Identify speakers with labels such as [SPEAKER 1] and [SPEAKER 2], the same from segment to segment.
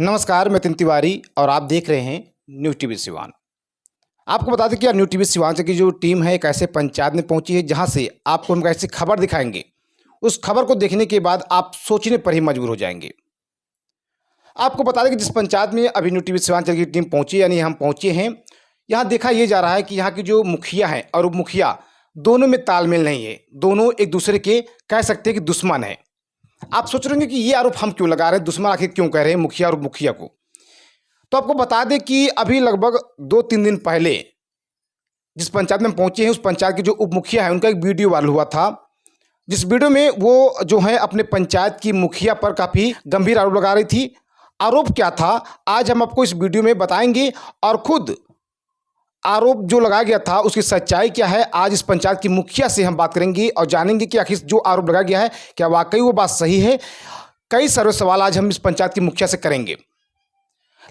[SPEAKER 1] नमस्कार, मैं तिन तिवारी और आप देख रहे हैं न्यूज़ टीवी सिवान। आपको बता दें कि न्यूज़ टीवी सिवान की जो टीम है एक ऐसे पंचायत में पहुंची है जहां से आपको हम ऐसी खबर दिखाएंगे। उस खबर को देखने के बाद आप सोचने पर ही मजबूर हो जाएंगे। आपको बता दें कि जिस पंचायत में अभी न्यूज़ टीवी सिवान की टीम पहुंची, यानी हम पहुंचे हैं, यहाँ देखा यह जा रहा है कि यहाँ की जो मुखिया हैं और उप मुखिया दोनों में तालमेल नहीं है। दोनों एक दूसरे के कह सकते हैं कि दुश्मन है। आप सोच रहे होंगे कि ये आरोप हम क्यों लगा रहे हैं, दुश्मन आखिर क्यों कह रहे हैं मुखिया और मुखिया को। तो आपको बता दें कि अभी लगभग 2-3 दिन पहले जिस पंचायत में पहुंचे हैं, उस पंचायत के जो उप मुखिया है उनका एक वीडियो वायरल हुआ था, जिस वीडियो में वो जो है अपने पंचायत की मुखिया पर काफ़ी गंभीर आरोप लगा रही थी। आरोप क्या था, आज हम आपको इस वीडियो में बताएंगे और खुद आरोप जो लगाया गया था उसकी सच्चाई क्या है, आज इस पंचायत की मुखिया से हम बात करेंगे और जानेंगे कि आखिर जो आरोप लगाया गया है क्या वाकई वो बात सही है। कई सारे सवाल आज हम इस पंचायत की मुखिया से करेंगे,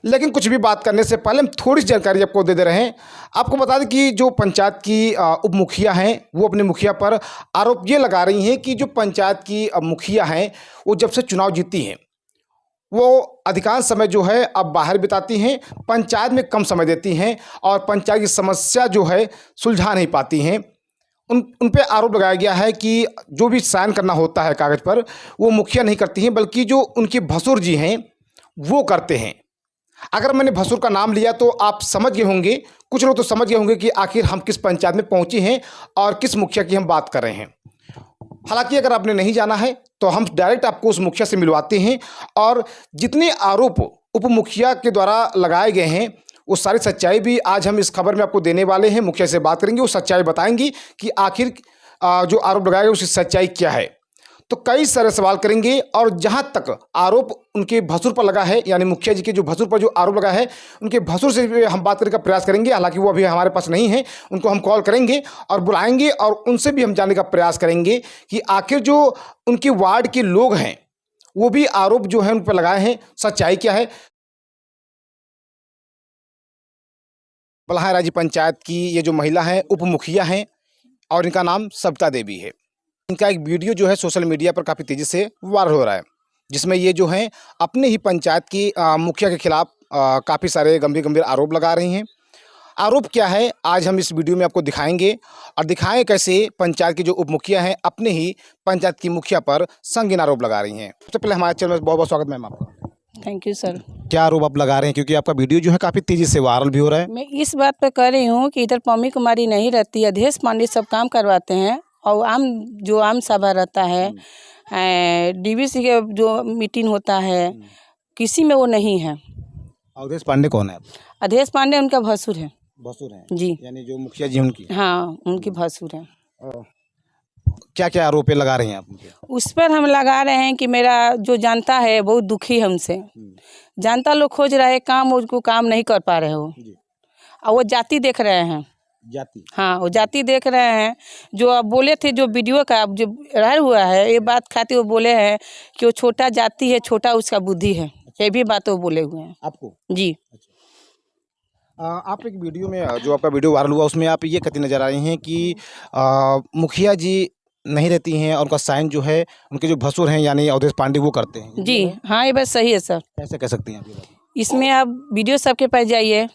[SPEAKER 1] लेकिन कुछ भी बात करने से पहले हम थोड़ी सी जानकारी आपको दे रहे हैं। आपको बता दें कि जो पंचायत की उप मुखिया हैं वो अपने मुखिया पर आरोप ये लगा रही हैं कि जो पंचायत की मुखिया हैं वो जब से चुनाव जीती हैं वो अधिकांश समय जो है अब बाहर बिताती हैं, पंचायत में कम समय देती हैं और पंचायत की समस्या जो है सुलझा नहीं पाती हैं। उन पे आरोप लगाया गया है कि जो भी साइन करना होता है कागज़ पर वो मुखिया नहीं करती हैं, बल्कि जो उनके भसुर जी हैं वो करते हैं। अगर मैंने भसुर का नाम लिया तो आप समझ गए होंगे, कुछ लोग तो समझ गए होंगे कि आखिर हम किस पंचायत में पहुँचे हैं और किस मुखिया की हम बात कर रहे हैं। हालांकि अगर आपने नहीं जाना है तो हम डायरेक्ट आपको उस मुखिया से मिलवाते हैं और जितने आरोप उप मुखिया के द्वारा लगाए गए हैं वो सारी सच्चाई भी आज हम इस खबर में आपको देने वाले हैं। मुखिया से बात करेंगे, वो सच्चाई बताएंगी कि आखिर जो आरोप लगाए गए उसकी सच्चाई क्या है। तो कई सारे सवाल करेंगे और जहां तक आरोप उनके भसुर पर लगा है, यानी मुखिया जी के जो भसुर पर जो आरोप लगा है उनके भसुर से भी हम बात करने का प्रयास करेंगे। हालांकि वो अभी हमारे पास नहीं है, उनको हम कॉल करेंगे और बुलाएंगे और उनसे भी हम जानने का प्रयास करेंगे कि आखिर जो उनके वार्ड के लोग हैं वो भी आरोप जो है उन पर लगाए हैं, सच्चाई क्या है। बलहारा जी पंचायत की ये जो महिला है उप मुखिया हैं और इनका नाम सविता देवी है। इनका एक वीडियो जो है सोशल मीडिया पर काफ़ी तेज़ी से वायरल हो रहा है, जिसमें ये जो है अपने ही पंचायत की मुखिया के खिलाफ काफ़ी सारे गंभीर आरोप लगा रही हैं। आरोप क्या है आज हम इस वीडियो में आपको दिखाएंगे और दिखाएं कैसे पंचायत की जो उप मुखिया हैं अपने ही पंचायत की मुखिया पर संगीन आरोप लगा रही हैं। सबसे पहले हमारे चैनल में बहुत बहुत स्वागत मैम आपका।
[SPEAKER 2] Thank you sir.
[SPEAKER 1] क्या आरोप आप लगा रहे हैं, क्योंकि आपका वीडियो जो है काफ़ी तेज़ी से वायरल भी हो रहा है।
[SPEAKER 2] मैं इस बात पर कह रही हूँ कि इधर पम्मी कुमारी नहीं रहती, अधेश पांडे सब काम करवाते हैं और आम सभा रहता है, डीवीसी के जो मीटिंग होता है किसी में वो नहीं है।
[SPEAKER 1] अवधेश पांडे कौन है?
[SPEAKER 2] अधेश पांडे उनका भसुर है।
[SPEAKER 1] भसुर हैं
[SPEAKER 2] जी,
[SPEAKER 1] यानी जो मुखिया जी उनकी?
[SPEAKER 2] हाँ, उनकी भसुर है।
[SPEAKER 1] क्या क्या आरोप लगा रहे हैं आप मुझे?
[SPEAKER 2] उस पर हम लगा रहे हैं कि मेरा जो जनता है बहुत दुखी है हमसे। जनता लोग खोज रहा है काम, उसको काम नहीं कर पा रहे हो और वो जाति देख रहे हैं।
[SPEAKER 1] जाति?
[SPEAKER 2] हाँ, वो जाति देख रहे हैं। जो अब बोले थे, जो वीडियो का जो रह हुआ है, ये बात खातिर वो बोले हैं कि वो छोटा जाति है, छोटा उसका बुद्धि है। ये भी बात वो बोले हुए हैं
[SPEAKER 1] आपको?
[SPEAKER 2] जी।
[SPEAKER 1] आप एक वीडियो में जो आपका वीडियो वायरल हुआ उसमें आप ये कहती नजर आ रही हैं कि मुखिया जी नहीं रहती हैं और उनका साइन जो है उनके जो भसुर हैं यानी अवधेश पांडे वो करते हैं।
[SPEAKER 2] जी हाँ, ये बात सही है सर।
[SPEAKER 1] कैसे कह सकती हैं आप ये बात?
[SPEAKER 2] इसमें आप वीडियो सबके पास जाइए,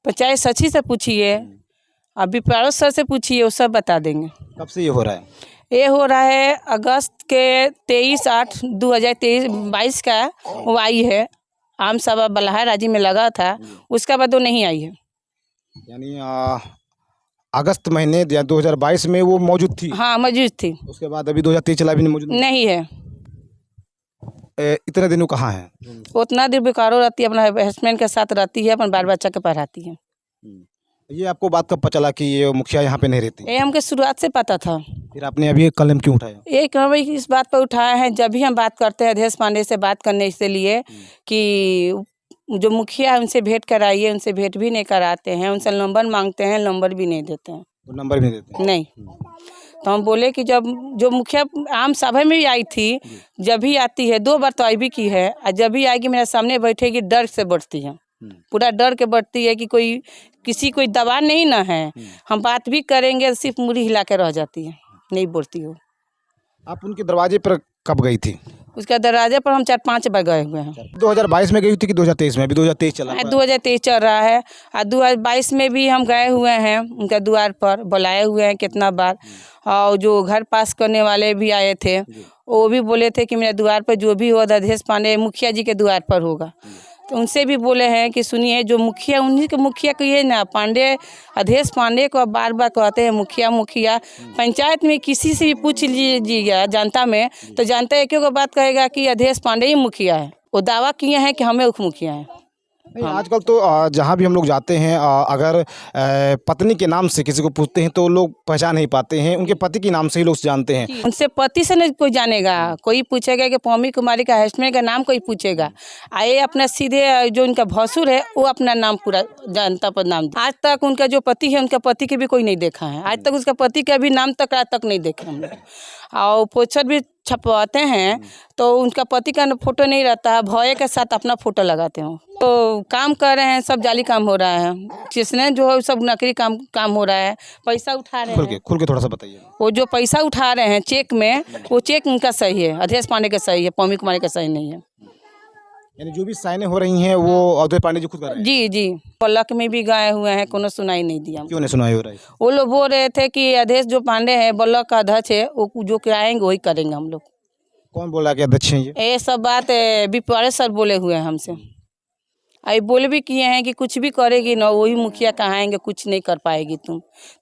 [SPEAKER 2] पंचायत सची से पूछिए, अभी पड़ोस सर से पूछिए, वो सब बता देंगे।
[SPEAKER 1] कब से ये हो रहा है?
[SPEAKER 2] ये हो रहा है अगस्त के 23/8/2022 का वो आई है। आम सभा बलहारा जी में लगा था, उसका बाद वो नहीं आई है।
[SPEAKER 1] यानी अगस्त महीने 2022 में वो मौजूद थी?
[SPEAKER 2] हाँ, मौजूद थी।
[SPEAKER 1] उसके बाद अभी 2023 चला भी नहीं, मौजूद
[SPEAKER 2] नहीं है।
[SPEAKER 1] इतने दिनों कहाँ है?
[SPEAKER 2] उतना देर बेकारो रहती है, अपना हस्बैंड के साथ रहती है, अपन बाल बच्चा के पढ़ाती है।
[SPEAKER 1] ये आपको बात कब पता चला कि ये मुखिया यहाँ पे नहीं रहती?
[SPEAKER 2] ये हमको शुरुआत से पता था।
[SPEAKER 1] फिर आपने अभी कलम क्यों उठाया?
[SPEAKER 2] एक इस बात पर उठाया है, जब भी हम बात करते हैं अधेश पांडे से बात करने के लिए कि जो मुखिया है उनसे भेंट कराइए, उनसे भेंट भी नहीं कराते हैं, उनसे नंबर मांगते हैं, नंबर भी नहीं देते हैं।
[SPEAKER 1] वो नंबर भी नहीं देते?
[SPEAKER 2] नहीं। तो हम बोले कि जब जो मुखिया आम सभा में भी आई थी, जब भी आती है 2 बार तो आई भी की है, और जब भी आएगी मेरे सामने बैठेगी, डर से बैठती है, पूरा डर के बैठती है कि कोई दबाव नहीं ना है। हम बात भी करेंगे सिर्फ मुड़ी हिला के रह जाती है, नहीं बोलती हो।
[SPEAKER 1] आप उनके दरवाजे पर कब गई थी?
[SPEAKER 2] उसका दरवाजे पर हम 4-5 बार गए हुए हैं।
[SPEAKER 1] 2022 में गई थी कि 2023 में? अभी 2023 चला हुआ है।
[SPEAKER 2] 2023 चल रहा है और 2022 में भी हम गए हुए हैं, उनका द्वार पर बुलाए हुए हैं कितना बार। और जो घर पास करने वाले भी आए थे, वो भी बोले थे कि मेरे द्वार पर जो भी हो अधेश पांडे मुखिया जी के द्वार पर होगा। तो उनसे भी बोले हैं कि सुनिए, जो मुखिया उन्हीं के मुखिया कहिए ना, पांडे अधेश पांडे को बार बार कहते हैं मुखिया मुखिया। पंचायत में किसी से भी पूछ लीजिएगा जनता में, तो जनता एक ही बात कहेगा कि अधेश पांडे ही मुखिया है। वो दावा किए हैं कि हमें उप मुखिया हैं।
[SPEAKER 1] नहीं, आजकल तो जहाँ भी हम लोग जाते हैं, अगर पत्नी के नाम से किसी को पूछते हैं तो लोग पहचान नहीं पाते हैं, उनके पति के नाम से ही लोग जानते हैं।
[SPEAKER 2] उनसे पति से नहीं कोई जानेगा, कोई पूछेगा कि पौमी कुमारी का हस्बैंड का नाम कोई पूछेगा। आए अपना सीधे जो उनका भसुर है वो अपना नाम पूरा जनता पर नाम। आज तक उनका जो पति है, उनका पति के भी कोई नहीं देखा है। आज तक उसका पति का भी नाम तक आज तक नहीं देखे हम लोग। और पोस्टर भी छपवाते हैं तो उनका पति का फोटो नहीं रहता है, भौए के साथ अपना फोटो लगाते हैं। तो काम कर रहे हैं, सब जाली काम हो रहा है, जिसने जो है सब नकली काम हो रहा है। पैसा उठा रहे हैं,
[SPEAKER 1] खुल के थोड़ा सा बताइए।
[SPEAKER 2] वो जो पैसा उठा रहे हैं चेक में, वो चेक उनका सही है, अधेश पांडे का सही है, पौमी कुमारी का सही नहीं है।
[SPEAKER 1] यानी जो भी साइनें हो रही हैं वो अधेश पांडे जी खुद कर रहे हैं।
[SPEAKER 2] जी जी, पलक में भी गए हुए हैं, कोनो सुनाई नहीं दिया।
[SPEAKER 1] क्यों नहीं सुनाई हो रहा है?
[SPEAKER 2] वो लोग बोल रहे थे कि अधेश जो पांडे हैं, बल्लक का अध्यक्ष है, वो जो कराएंगे वही करेंगे हम लोग।
[SPEAKER 1] कौन बोला कि अध्यक्ष हैं
[SPEAKER 2] ये सब बात बिपारे सर बोले हुए हैं हमसे। आई बोले भी किए हैं कि कुछ भी करेगी ना, वही मुखिया कहाएंगे, कुछ नहीं कर पाएगी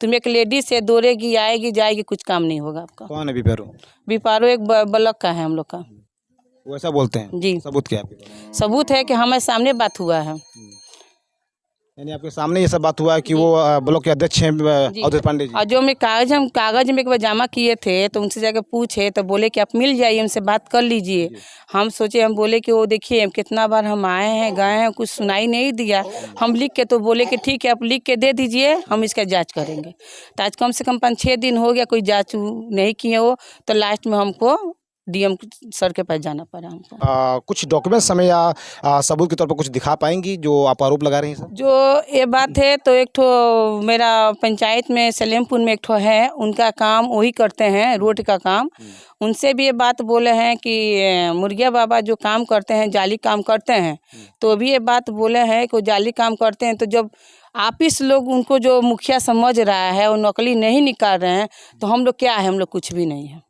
[SPEAKER 2] तुम एक लेडीज से दौड़ेगी आएगी जाएगी, कुछ काम नहीं होगा आपका।
[SPEAKER 1] कौन है बिपारो?
[SPEAKER 2] बिपारो एक बल्लक का है हम लोग का।
[SPEAKER 1] वो ऐसा बोलते हैं?
[SPEAKER 2] जी,
[SPEAKER 1] सबूत क्या है आपके पास?
[SPEAKER 2] सबूत है कि हमारे सामने बात हुआ है।
[SPEAKER 1] यानी आपके सामने ये सब बात हुआ है कि वो ब्लॉक के अध्यक्ष हैं अधेश पांडे जी।
[SPEAKER 2] और जो हम कागज में एक बार जमा किए थे, तो उनसे जाकर पूछे तो बोले कि आप मिल जाइए, उनसे बात कर लीजिए। हम सोचे, हम बोले कि वो देखिए कितना बार हम आए हैं गए हैं, कुछ सुनाई नहीं दिया। हम लिख के तो बोले कि ठीक है आप लिख के दे दीजिए, हम इसका जांच करेंगे। तो आज कम से कम 5-6 दिन हो गया, कोई जांच नहीं किए वो। तो लास्ट में हमको डीएम सर के पास जाना पड़ा हमको।
[SPEAKER 1] कुछ डॉक्यूमेंट्स हमें या सबूत के तौर पर कुछ दिखा पाएंगी जो आप आरोप लगा रही हैं सर?
[SPEAKER 2] जो ये बात है तो एक ठो मेरा पंचायत में सलेमपुर में एक ठो है, उनका काम वही करते हैं, रोड का काम। उनसे भी ये बात बोले हैं कि मुर्गिया बाबा जो काम करते हैं, जाली काम करते हैं, तो भी ये बात बोले हैं कि वो जाली काम करते हैं। तो जब आपिस लोग उनको जो मुखिया समझ रहा है वो नकली नहीं निकाल रहे हैं, तो हम लोग क्या है, हम लोग कुछ भी नहीं है।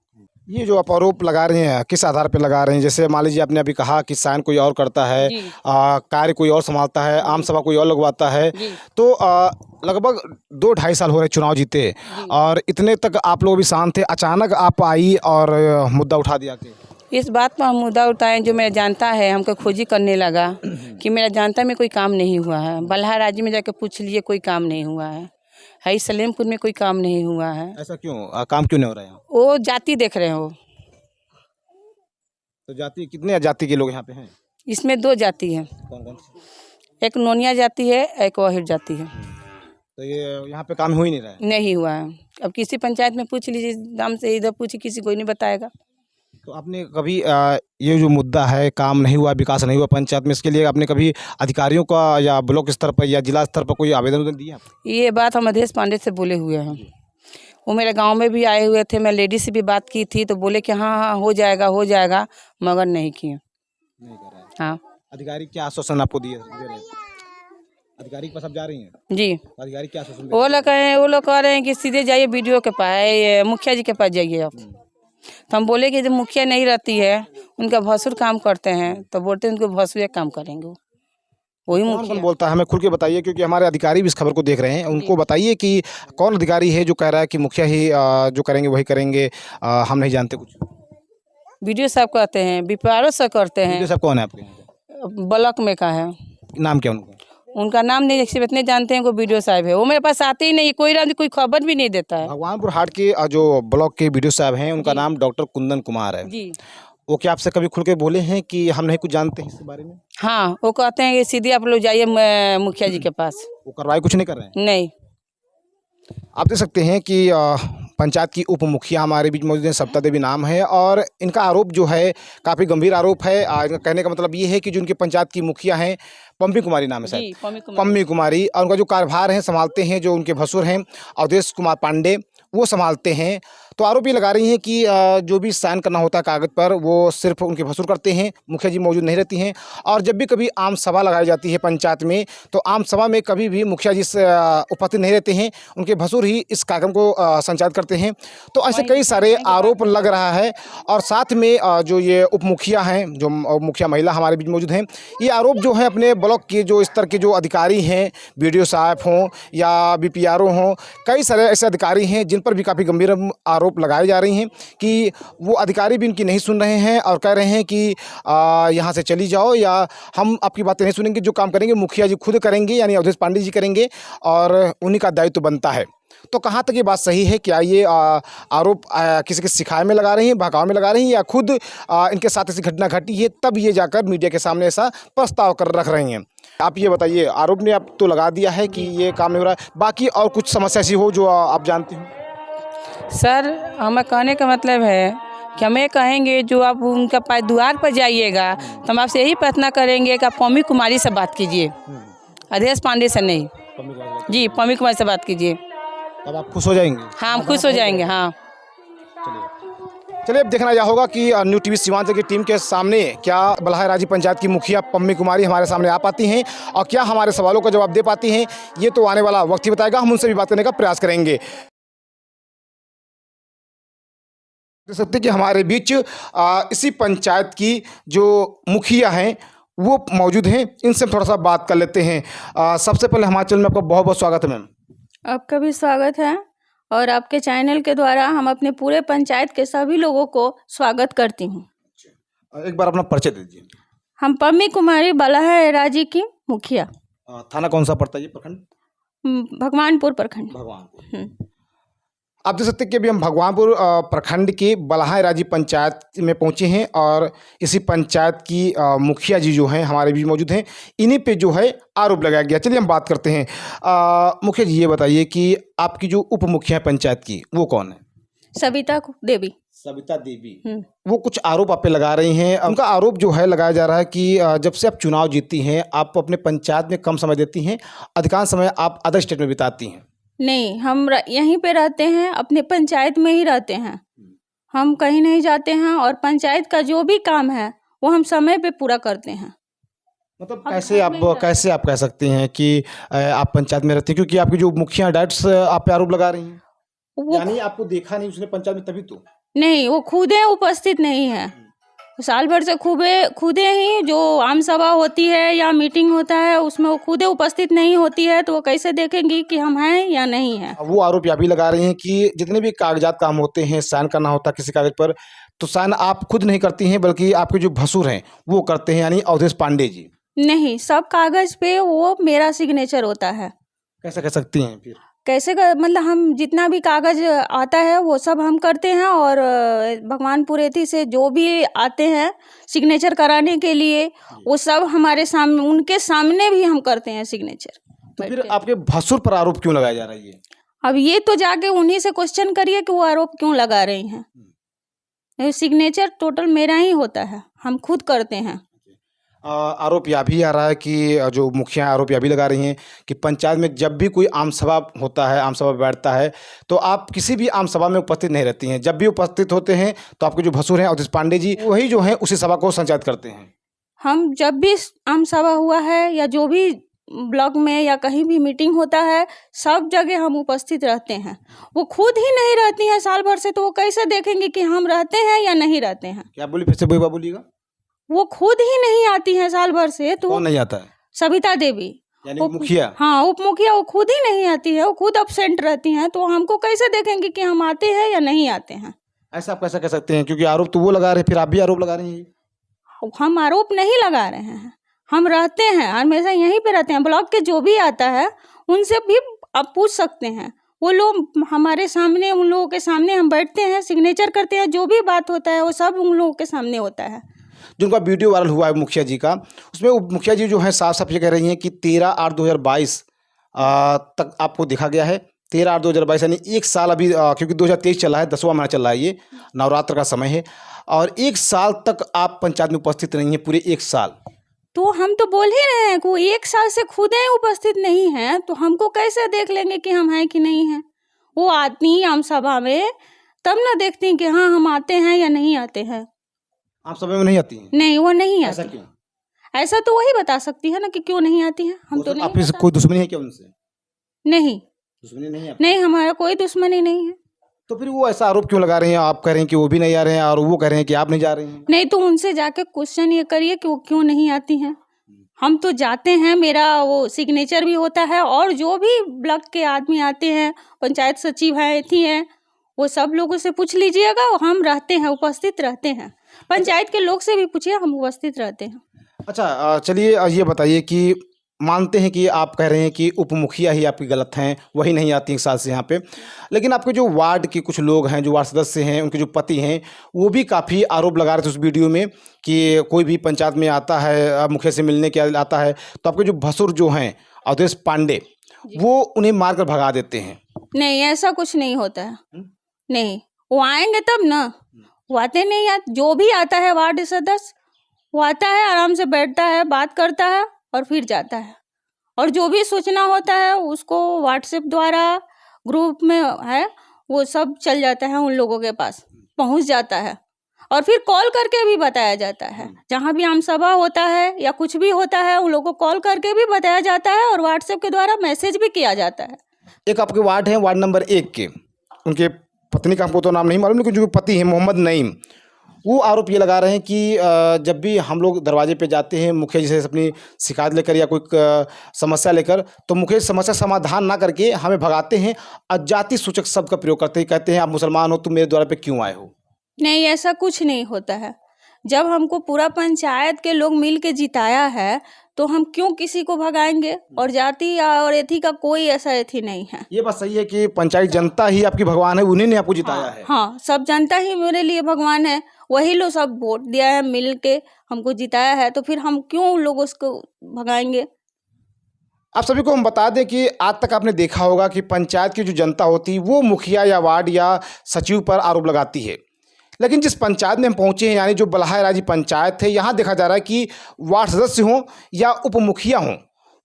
[SPEAKER 1] ये जो आप आरोप लगा रहे हैं किस आधार पर लगा रहे हैं? जैसे मान लीजिए आपने अभी कहा कि साइन कोई और करता है, कार्य कोई और संभालता है, आम सभा कोई और लगवाता है, तो लगभग 2-2.5 साल हो रहे चुनाव जीते और इतने तक आप लोग भी शांत थे, अचानक आप आई और मुद्दा उठा दिया कि
[SPEAKER 2] इस बात पर हम मुद्दा उठाएं। जो मेरा जानता है हमको खोजी करने लगा कि मेरा जानता में कोई काम नहीं हुआ है। बल्हा राज्य में जाकर पूछ लिए, कोई काम नहीं हुआ है। सलेमपुर में कोई काम नहीं हुआ है।
[SPEAKER 1] ऐसा क्यों? काम क्यों नहीं हो रहा है?
[SPEAKER 2] वो जाति देख रहे हो।
[SPEAKER 1] तो जाति, कितने जाति के लोग यहाँ पे हैं?
[SPEAKER 2] इसमें 2 जाति है,
[SPEAKER 1] कौन कौन?
[SPEAKER 2] एक नोनिया जाति है, एक वाहिर जाति है।
[SPEAKER 1] तो ये यहाँ पे काम हो ही नहीं रहा है?
[SPEAKER 2] नहीं हुआ है। अब किसी पंचायत में पूछ लीजिए, नाम से इधर पूछिए, किसी कोई नहीं बताएगा।
[SPEAKER 1] तो आपने कभी ये जो मुद्दा है, काम नहीं हुआ, विकास नहीं हुआ पंचायत में, इसके लिए आपने कभी अधिकारियों का या ब्लॉक स्तर पर या जिला स्तर पर कोई आवेदन दिया?
[SPEAKER 2] ये बात हम अधेश पांडे से बोले हुए हैं। वो मेरे गांव में भी आए हुए थे, मैं लेडी से भी बात की थी, तो बोले कि हाँ हाँ हो जाएगा, मगर नहीं किए।
[SPEAKER 1] नहीं कर रहा है।
[SPEAKER 2] हाँ।
[SPEAKER 1] अधिकारी क्या आश्वासन आपको दे रहे हैं? अधिकारी के पास आप जा रही हैं?
[SPEAKER 2] जी।
[SPEAKER 1] अधिकारी क्या आश्वासन?
[SPEAKER 2] वो लोग कह रहे हैं कि सीधे जाइए बीडीओ के पास, मुखिया जी के पास जाइए आप। तो हम बोले कि जब मुखिया नहीं रहती है, उनका भसुर काम करते हैं, तो बोलते हैं उनको भसुर काम करेंगे, वही मुखिया। कौन
[SPEAKER 1] बोलता है हमें खुल के बताइए, क्योंकि हमारे अधिकारी भी इस खबर को देख रहे हैं। उनको बताइए कि कौन अधिकारी है जो कह रहा है कि मुखिया ही जो करेंगे वही करेंगे, हम नहीं जानते कुछ।
[SPEAKER 2] बीडीओ साहब कहते हैं, बिपारो से करते हैं।
[SPEAKER 1] बीडीओ साहब कौन है आपके?
[SPEAKER 2] ब्लॉक में का है।
[SPEAKER 1] नाम क्या उनका?
[SPEAKER 2] उनका नाम नहीं, सिर्फ इतने जानते हैं को बीडीओ साहब है। वो मेरे पास आते ही नहीं, कोई खबर भी नहीं देता है।
[SPEAKER 1] भगवानपुर हाट के जो ब्लॉक के बीडीओ साहब हैं, उनका नाम डॉक्टर कुंदन कुमार है जी। वो क्या आपसे कभी खुल के बोले हैं कि हम नहीं कुछ जानते हैं इस बारे में? हाँ,
[SPEAKER 2] वो कहते हैं कि सीधे आप लोग जाइए मुखिया जी के पास।
[SPEAKER 1] वो कार्रवाई कुछ नहीं कर रहे हैं?
[SPEAKER 2] नहीं।
[SPEAKER 1] आप देख सकते हैं कि पंचायत की उप मुखिया हमारे बीच मौजूद हैं, सविता देवी नाम है, और इनका आरोप जो है काफ़ी गंभीर आरोप है। इनका कहने का मतलब ये है कि जो उनके पंचायत की मुखिया हैं, पम्मी कुमारी नाम है शायद, पम्मी कुमारी, और उनका जो कार्यभार है संभालते हैं जो उनके भसुर हैं अवधेश कुमार पांडे, वो संभालते हैं। तो आरोप ये लगा रही हैं कि जो भी साइन करना होता है कागज़ पर वो सिर्फ उनके भसुर करते हैं, मुखिया जी मौजूद नहीं रहती हैं। और जब भी कभी आम सभा लगाई जाती है पंचायत में, तो आम सभा में कभी भी मुखिया जी उपस्थित नहीं रहते हैं, उनके भसुर ही इस कार्यक्रम को संचालित करते हैं। तो ऐसे कई सारे आरोप लग रहा है। और साथ में जो ये उप मुखिया हैं, जो मुखिया महिला हमारे बीच मौजूद हैं, ये आरोप जो है अपने ब्लॉक के जो स्तर के जो अधिकारी हैं, बीडीओ साहब हों या बीपीआरओ हों, कई सारे ऐसे अधिकारी हैं जिन पर भी काफ़ी गंभीर आरोप लगाए जा रही हैं कि वो अधिकारी भी इनकी नहीं सुन रहे हैं और कह रहे हैं कि यहाँ से चली जाओ या हम आपकी बातें नहीं सुनेंगे, जो काम करेंगे मुखिया जी खुद करेंगे, यानी अवधेश पांडे जी करेंगे और उन्हीं का दायित्व बनता है। तो कहाँ तक ये बात सही है? क्या ये आरोप किसी के सिखाए में लगा रही हैं, बहकावे में लगा रही हैं, या खुद इनके साथ ऐसी घटना घटी है तब ये जाकर मीडिया के सामने ऐसा प्रस्ताव कर रख रही हैं? आप ये बताइए, आरोप ने आप तो लगा दिया है कि ये काम नहीं हो रहा है, बाकी और कुछ समस्या ऐसी हो जो आप जानते हो?
[SPEAKER 2] सर, हमें कहने का मतलब है कि हमें कहेंगे जो आप उनका द्वार पर जाइएगा तो हम आपसे यही प्रार्थना करेंगे कि आप पम्मी कुमारी से बात कीजिए, अवधेश पांडे से नहीं। जी, पम्मी कुमारी से बात कीजिए,
[SPEAKER 1] तब आप खुश हो जाएंगे?
[SPEAKER 2] हाँ, हम खुश हो जाएंगे। हाँ,
[SPEAKER 1] चलिए अब देखना यह होगा कि न्यू टीवी सीमांचल की टीम के सामने क्या बल्हाई राजी पंचायत की मुखिया पम्मी कुमारी हमारे सामने आ पाती हैं और क्या हमारे सवालों का जवाब दे पाती हैं। ये तो आने वाला वक्त ही बताएगा, हम उनसे भी बात करने का प्रयास करेंगे। देख सकते हैं कि हमारे बीच इसी पंचायत की जो मुखिया हैं वो मौजूद हैं, इनसे हम थोड़ा सा बात कर लेते हैं। सबसे पहले हमारे चैनल में आपका बहुत बहुत स्वागत है मैम।
[SPEAKER 3] आपका भी स्वागत है और आपके चैनल के द्वारा हम अपने पूरे पंचायत के सभी लोगों को स्वागत करती हूँ।
[SPEAKER 1] एक बार अपना परिचय दे दीजिए।
[SPEAKER 3] हम पम्मी कुमारी बल्हाई राजी की मुखिया।
[SPEAKER 1] थाना कौन सा पड़ता है ये प्रखंड?
[SPEAKER 3] भगवानपुर प्रखंड।
[SPEAKER 1] भगवानपुर। आप देख सकते हैं कि अभी हम भगवानपुर प्रखंड के बल्हाई राजी पंचायत में पहुंचे हैं और इसी पंचायत की मुखिया जी जो हैं हमारे भी मौजूद हैं, इन्हीं पे जो है आरोप लगाया गया। चलिए हम बात करते हैं। मुखिया जी ये बताइए कि आपकी जो उप मुखिया है पंचायत की वो कौन है?
[SPEAKER 3] सविता देवी।
[SPEAKER 1] सविता देवी। वो कुछ आरोप आप पे लगा रही हैं। उनका आरोप जो है लगाया जा रहा है कि जब से आप चुनाव जीतती हैं आप अपने पंचायत में कम समय देती हैं, अधिकांश समय आप अदर स्टेट में बिताती हैं।
[SPEAKER 3] नहीं, हम यहीं पे रहते हैं, अपने पंचायत में ही रहते हैं, हम कहीं नहीं जाते हैं और पंचायत का जो भी काम है वो हम समय पे पूरा करते हैं।
[SPEAKER 1] मतलब कैसे आप कह सकते हैं कि आप पंचायत में रहते हैं, क्योंकि आपकी जो मुखिया डायरेक्ट आप पे आरोप लगा रही हैं, यानी आपको देखा नहीं उसने पंचायत में, तभी तो
[SPEAKER 3] नहीं, वो खुदे उपस्थित नहीं है। साल भर से खुदे ही जो आम सभा होती है या मीटिंग होता है उसमें वो खुदे उपस्थित नहीं होती है, तो वो कैसे देखेंगी कि हम हैं या नहीं हैं?
[SPEAKER 1] वो आरोप यह भी लगा रही हैं कि जितने भी कागजात काम होते हैं, साइन करना होता है किसी कागज पर, तो साइन आप खुद नहीं करती हैं बल्कि आपके जो भसुर हैं वो करते हैं, यानी अवधेश पांडे जी।
[SPEAKER 3] नहीं, सब कागज पे वो मेरा सिग्नेचर होता है।
[SPEAKER 1] कैसे कह सकती हैं फिर?
[SPEAKER 3] मतलब हम जितना भी कागज आता है वो सब हम करते हैं और भगवानपुर एथी से जो भी आते हैं सिग्नेचर कराने के लिए वो सब हमारे सामने, उनके सामने भी हम करते हैं सिग्नेचर।
[SPEAKER 1] तो फिर आपके भसुर पर आरोप क्यों लगाया जा रहा है ये?
[SPEAKER 3] अब ये तो जाके उन्हीं से क्वेश्चन करिए कि वो आरोप क्यों लगा रही हैं। सिग्नेचर टोटल मेरा ही होता है, हम खुद करते हैं।
[SPEAKER 1] आरोप यह भी आ रहा है कि जो मुखिया आरोप यह भी लगा रही हैं कि पंचायत में जब भी कोई आम सभा होता है, आम सभा बैठता है, तो आप किसी भी आम सभा में उपस्थित नहीं रहती हैं। जब भी उपस्थित होते हैं तो आपके जो भसुर हैं अवधेश पांडे जी, वही जो हैं उसी सभा को संचालित करते हैं।
[SPEAKER 3] हम जब भी आम सभा हुआ है या जो भी ब्लॉक में या कहीं भी मीटिंग होता है, सब जगह हम उपस्थित रहते हैं। वो खुद ही नहीं रहती हैं साल भर से, तो वो कैसे देखेंगे कि हम रहते हैं या नहीं रहते हैं?
[SPEAKER 1] क्या बोली, फिर से वही बात बोलिएगा।
[SPEAKER 3] वो खुद ही नहीं आती हैं साल भर से। तो
[SPEAKER 1] कौन नहीं आता है?
[SPEAKER 3] सविता देवी,
[SPEAKER 1] यानी मुखिया।
[SPEAKER 3] हाँ, उप मुखिया, वो खुद ही नहीं आती है, वो खुद अब्सेंट रहती हैं, तो हमको कैसे देखेंगे कि हम आते हैं या नहीं आते हैं?
[SPEAKER 1] ऐसा आप कैसे कह सकते हैं, क्योंकि आरोप तो वो लगा रहे हैं, फिर आप भी आरोप लगा रही हैं।
[SPEAKER 3] हम आरोप नहीं लगा रहे हैं, हम रहते हैं हमेशा यहीं पे रहते हैं। ब्लॉक के जो भी आता है उनसे भी आप पूछ सकते हैं, वो लोग हमारे सामने, उन लोगों के सामने हम बैठते हैं, सिग्नेचर करते हैं, जो भी बात होता है वो सब उन लोगों के सामने होता है।
[SPEAKER 1] जिनका वीडियो वायरल हुआ है मुखिया जी का, उसमें उप मुखिया जी जो है साफ साफ ये कह रही हैं कि 13/8/2022 तक आपको देखा गया है। 13/8/2022 यानी 1 साल अभी, क्योंकि 2023 चला है, 10वां महीना चल रहा है, ये नवरात्र का समय है, और 1 साल तक आप पंचायत में उपस्थित नहीं है, पूरे 1 साल।
[SPEAKER 3] तो हम तो बोल ही रहे हैं कि वो 1 साल से खुद ही उपस्थित नहीं है, तो हमको कैसे देख लेंगे कि हम हैं कि नहीं हैं? वो आती आम सभा में तब ना देखती हैं कि हाँ हम आते हैं या नहीं आते हैं।
[SPEAKER 1] आप सभा में नहीं आती हैं?
[SPEAKER 3] नहीं, वो नहीं
[SPEAKER 1] ऐसा
[SPEAKER 3] आती।
[SPEAKER 1] क्यों?
[SPEAKER 3] ऐसा तो वही बता सकती है ना कि क्यों नहीं आती है। हम तो नहीं
[SPEAKER 1] आपकी
[SPEAKER 3] बता-
[SPEAKER 1] कोई दुश्मनी है क्या उनसे?
[SPEAKER 3] नहीं,
[SPEAKER 1] दुश्मनी नहीं है आपकी?
[SPEAKER 3] नहीं, हमारा कोई दुश्मनी नहीं है।
[SPEAKER 1] तो फिर वो ऐसा आरोप क्यों लगा रहे हैं? आप कह रहे हैं कि वो भी नहीं आ रहे हैं और वो कह रहे हैं कि आप नहीं जा रहे हैं।
[SPEAKER 3] नहीं तो उनसे जाके क्वेश्चन ये करिए कि वो क्यों नहीं आती हैं। हम तो जाते हैं, मेरा वो सिग्नेचर भी होता है, और जो भी ब्लॉक के आदमी आते हैं, पंचायत सचिव हैं, थी हैं, वो सब लोगों से पूछ लीजिएगा। हम रहते हैं, उपस्थित रहते हैं। पंचायत के लोग से भी पूछिए, हम उपस्थित रहते हैं।
[SPEAKER 1] अच्छा, चलिए ये बताइए कि मानते हैं कि आप कह रहे हैं कि उप मुखिया ही आपकी गलत हैं, वही नहीं आती एक साल से यहाँ पे, लेकिन आपके जो वार्ड के कुछ लोग हैं, जो वार्ड सदस्य हैं, उनके जो पति हैं, वो भी काफ़ी आरोप लगा रहे थे उस वीडियो में कि कोई भी पंचायत में आता है, मुखिया से मिलने के आता है, तो आपके जो भसुर जो हैं अवधेश पांडे, वो उन्हें मार कर भगा देते हैं।
[SPEAKER 3] नहीं, ऐसा कुछ नहीं होता है। नहीं, वो आएंगे तब ना, वो आते नहीं। जो भी आता है वार्ड सदस्य, वो आता है, आराम से बैठता है, बात करता है और फिर जाता है। और जो भी सूचना होता है उसको व्हाट्सएप द्वारा, ग्रुप में है, वो सब चल जाता है, उन लोगों के पास पहुंच जाता है, और फिर कॉल करके भी बताया जाता है। जहाँ भी आम सभा होता है या कुछ भी होता है, उन लोगों को कॉल करके भी बताया जाता है और व्हाट्सएप के द्वारा मैसेज भी किया जाता है।
[SPEAKER 1] एक आपके वार्ड हैं, वार्ड नंबर 1 के, उनके पत्नी का हमको तो नाम नहीं मालूम, लेकिन जो पति हैं मोहम्मद नईम, वो आरोप ये लगा रहे हैं कि जब भी हम लोग दरवाजे पे जाते हैं मुखिया जी से अपनी शिकायत लेकर या कोई समस्या लेकर, तो मुखिया समस्या समाधान ना करके हमें भगाते हैं और जाति सूचक शब्द का प्रयोग करते हैं, कहते हैं आप मुसलमान हो, तुम मेरे द्वार पे क्यों आए हो।
[SPEAKER 3] नहीं, ऐसा कुछ नहीं होता है। जब हमको पूरा पंचायत के लोग मिल के जिताया है, तो हम क्यों किसी को भगाएंगे। और जाति और एथी का कोई ऐसा एथी नहीं है।
[SPEAKER 1] ये बात सही है कि पंचायत जनता ही आपकी भगवान है, उन्हीं ने आपको जिताया है।
[SPEAKER 3] हाँ, सब जनता ही मेरे लिए भगवान है। वही लोग सब वोट दिया है, मिल के हमको जिताया है, तो फिर हम क्यों उन लोगों को भगाएंगे।
[SPEAKER 1] आप सभी को हम बता दें कि आज तक आपने देखा होगा कि पंचायत की जो जनता होती है वो मुखिया या वार्ड या सचिव पर आरोप लगाती है, लेकिन जिस पंचायत में हम पहुंचे हैं, यानी जो बलहाय राजी पंचायत है, यहाँ देखा जा रहा है कि वार्ड सदस्य हों या उप मुखिया हों,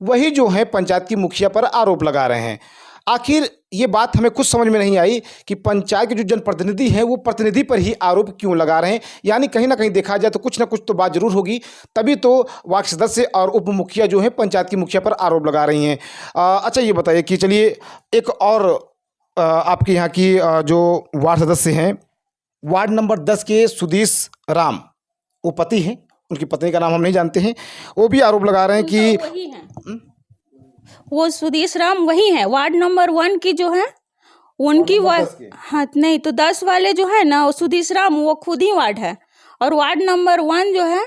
[SPEAKER 1] वही जो है पंचायत की मुखिया पर आरोप लगा रहे हैं। आखिर ये बात हमें कुछ समझ में नहीं आई कि पंचायत के जो जनप्रतिनिधि हैं वो प्रतिनिधि पर ही आरोप क्यों लगा रहे हैं। यानी कहीं ना कहीं देखा जाए तो कुछ ना कुछ तो बात जरूर होगी, तभी तो वार्ड सदस्य और उप मुखिया जो है पंचायत की मुखिया पर आरोप लगा रही हैं। अच्छा, ये बताइए कि चलिए एक और आपके यहाँ की जो वार्ड सदस्य हैं, वार्ड नंबर 10 के सुदेश राम, वो पति हैं, उनकी पत्नी का नाम हम नहीं जानते हैं, वो भी आरोप लगा रहे हैं कि
[SPEAKER 3] वही है, वो सुदेश राम वही है। वार्ड नंबर 1 की जो है उनकी हाँ, नहीं तो 10 वाले जो है ना, वो सुदेश राम, वो खुद ही वार्ड है, और वार्ड नंबर 1 जो है